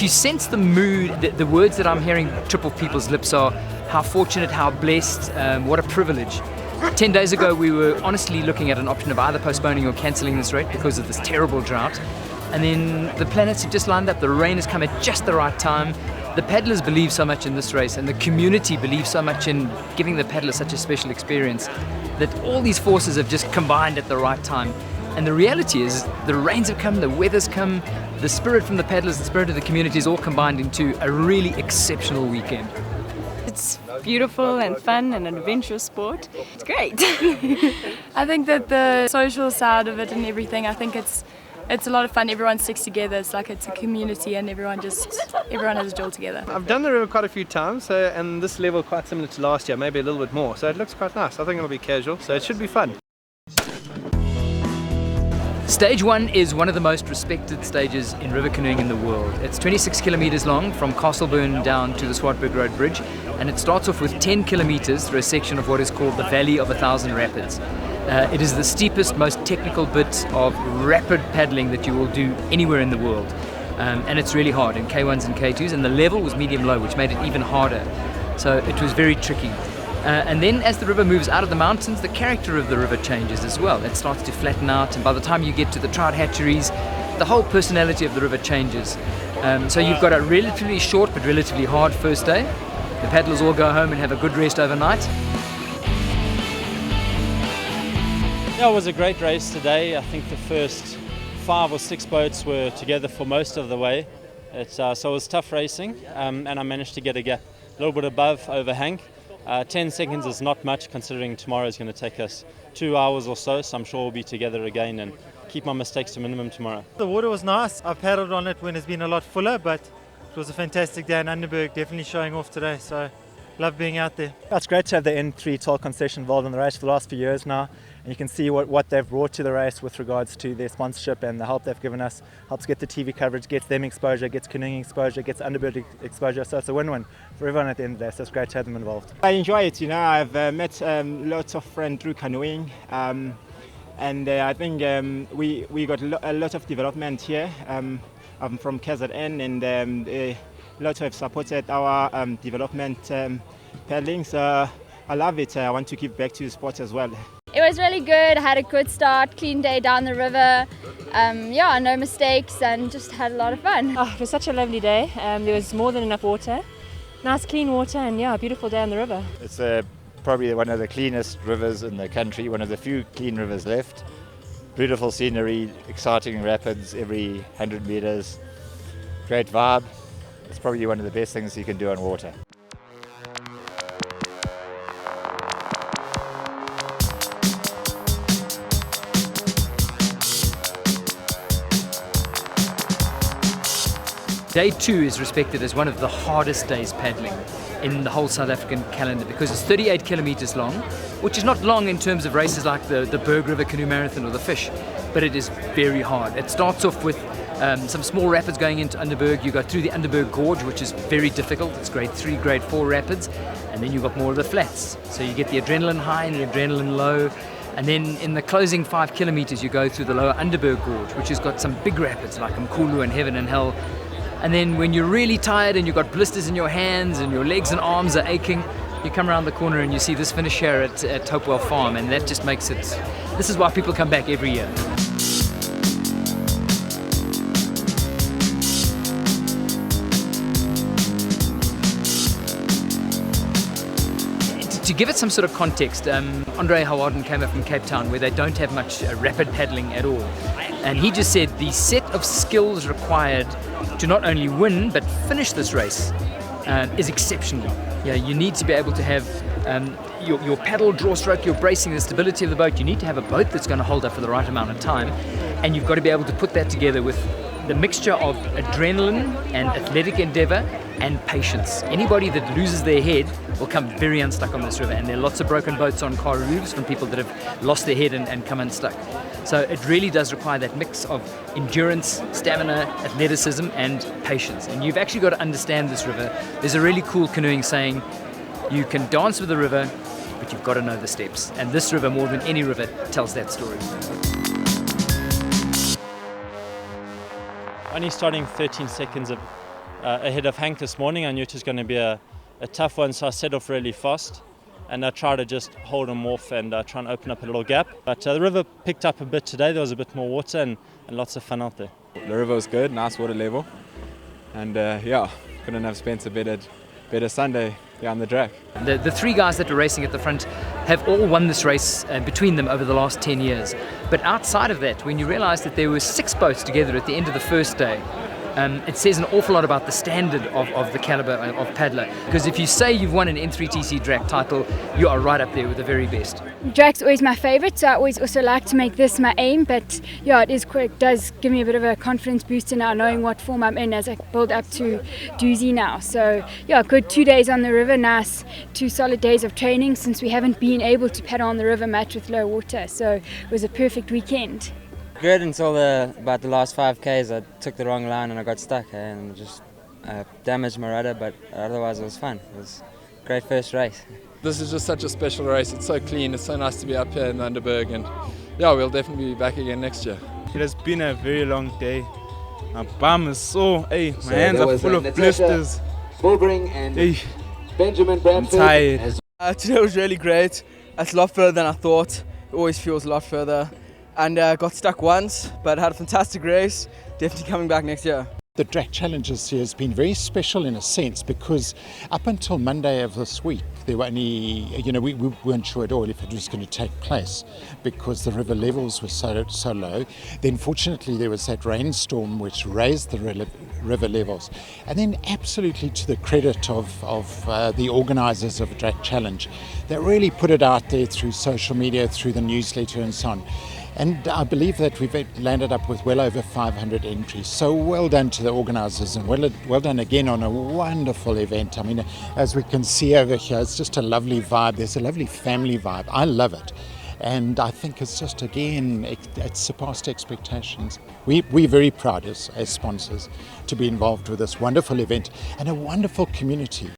if you sense the mood, the words that I'm hearing trip off people's lips are how fortunate, how blessed, what a privilege. 10 days ago, we were honestly looking at an option of either postponing or cancelling this race because of this terrible drought. And then the planets have just lined up. The rain has come at just the right time. The paddlers believe so much in this race, and the community believes so much in giving the paddlers such a special experience, that all these forces have just combined at the right time. And the reality is, the rains have come, the weather's come, the spirit from the paddlers, the spirit of the community is all combined into a really exceptional weekend. It's beautiful and fun and an adventurous sport. It's great. I think that the social side of it and everything, I think it's a lot of fun. Everyone sticks together. It's like it's a community and everyone has a jol together. I've done the river quite a few times, and this level quite similar to last year, maybe a little bit more. So it looks quite nice. I think it'll be casual, so it should be fun. Stage 1 is one of the most respected stages in river canoeing in the world. It's 26 kilometers long from Castleburn down to the Swartberg Road Bridge, and it starts off with 10 kilometers through a section of what is called the Valley of 1,000 Rapids. It is the steepest, most technical bit of rapid paddling that you will do anywhere in the world. And it's really hard in K1s and K2s, and the level was medium-low, which made it even harder. So it was very tricky. And then as the river moves out of the mountains, the character of the river changes as well. It starts to flatten out, and by the time you get to the trout hatcheries, the whole personality of the river changes. So you've got a relatively short but relatively hard first day. The paddlers all go home and have a good rest overnight. Yeah, it was a great race today. I think the first 5 or 6 boats were together for most of the way. So it was tough racing, and I managed to get a gap a little bit above overhang. 10 seconds is not much considering tomorrow is going to take us 2 hours or so I'm sure we'll be together again and keep my mistakes to minimum tomorrow. The water was nice. I've paddled on it when it's been a lot fuller, but it was a fantastic day, and Underberg definitely showing off today, so love being out there. It's great to have the N3TC concession involved in the race for the last few years now, and you can see what they've brought to the race with regards to their sponsorship and the help they've given us. Helps get the TV coverage, gets them exposure, gets canoeing exposure, gets Underberg exposure, so it's a win-win for everyone at the end of the day, so it's great to have them involved. I enjoy it, I've met lots of friends through canoeing, and I think we got a lot of development here. I'm from KZN, and lots have supported our development paddling, so I love it. I want to give back to the sport as well. It was really good. I had a good start, clean day down the river. No mistakes, and just had a lot of fun. Oh, it was such a lovely day. There was more than enough water. Nice clean water, and a beautiful day on the river. It's probably one of the cleanest rivers in the country, one of the few clean rivers left. Beautiful scenery, exciting rapids every 100 meters. Great vibe. It's probably one of the best things you can do on water. Day 2 is respected as one of the hardest days paddling in the whole South African calendar because it's 38 kilometers long, which is not long in terms of races like the Berg River Canoe Marathon or the Fish, but it is very hard. It starts off with some small rapids going into Underberg. You go through the Underberg Gorge, which is very difficult. It's grade 3, grade 4 rapids, and then you've got more of the flats. So you get the adrenaline high and the adrenaline low. And then in the closing 5 kilometers, you go through the lower Underberg Gorge, which has got some big rapids like uMzimkhulu and Heaven and Hell. And then when you're really tired and you've got blisters in your hands and your legs and arms are aching, you come around the corner and you see this finish here at Hopewell Farm, and that just makes it, this is why people come back every year. To give it some sort of context, Andre Hawarden came up from Cape Town where they don't have much rapid paddling at all. And he just said the set of skills required to not only win but finish this race is exceptional. You need to be able to have your paddle, draw stroke, your bracing, the stability of the boat. You need to have a boat that's going to hold up for the right amount of time, and you've got to be able to put that together with the mixture of adrenaline and athletic endeavor and patience. Anybody that loses their head will come very unstuck on this river, and there are lots of broken boats on Karoo's from people that have lost their head and come unstuck. So it really does require that mix of endurance, stamina, athleticism and patience. And you've actually got to understand this river. There's a really cool canoeing saying, you can dance with the river, but you've got to know the steps. And this river, more than any river, tells that story. Only starting 13 seconds ahead of Hank this morning. I knew it was going to be a tough one, so I set off really fast. And I try to just hold them off and try and open up a little gap. But the river picked up a bit today. There was a bit more water and lots of fun out there. The river was good, nice water level. And yeah, couldn't have spent a better Sunday on the Drak. The three guys that are racing at the front have all won this race between them over the last 10 years. But outside of that, when you realise that there were 6 boats together at the end of the first day, it says an awful lot about the standard of the calibre of paddler. Because if you say you've won an N3TC Drak title, you are right up there with the very best. Drak's always my favourite, so I always also like to make this my aim. But yeah, it does give me a bit of a confidence booster now, knowing what form I'm in as I build up to doozy now. So yeah, good 2 days on the river, nice 2 solid days of training since we haven't been able to paddle on the river much with low water. So it was a perfect weekend. Good until about the last 5Ks. I took the wrong line and I got stuck and just damaged my rudder, but otherwise it was fun. It was a great first race. This is just such a special race. It's so clean. It's so nice to be up here in Underberg, and yeah, we'll definitely be back again next year. It has been a very long day. My bum is sore. Hey, my hands are full of blisters. Hey, I'm tired. Today was really great. It's a lot further than I thought. It always feels a lot further. And got stuck once, but had a fantastic race. Definitely coming back next year. The Drak Challenge this year has been very special in a sense because up until Monday of this week, there were only, we weren't sure at all if it was going to take place because the river levels were so low. Then fortunately there was that rainstorm which raised the river levels. And then absolutely to the credit of the organisers of the Drak Challenge, they really put it out there through social media, through the newsletter and so on. And I believe that we've landed up with well over 500 entries. So well done to the organisers and well done again on a wonderful event. I mean, as we can see over here, it's just a lovely vibe. There's a lovely family vibe. I love it. And I think it's just, again, it's surpassed expectations. We're very proud as sponsors to be involved with this wonderful event and a wonderful community.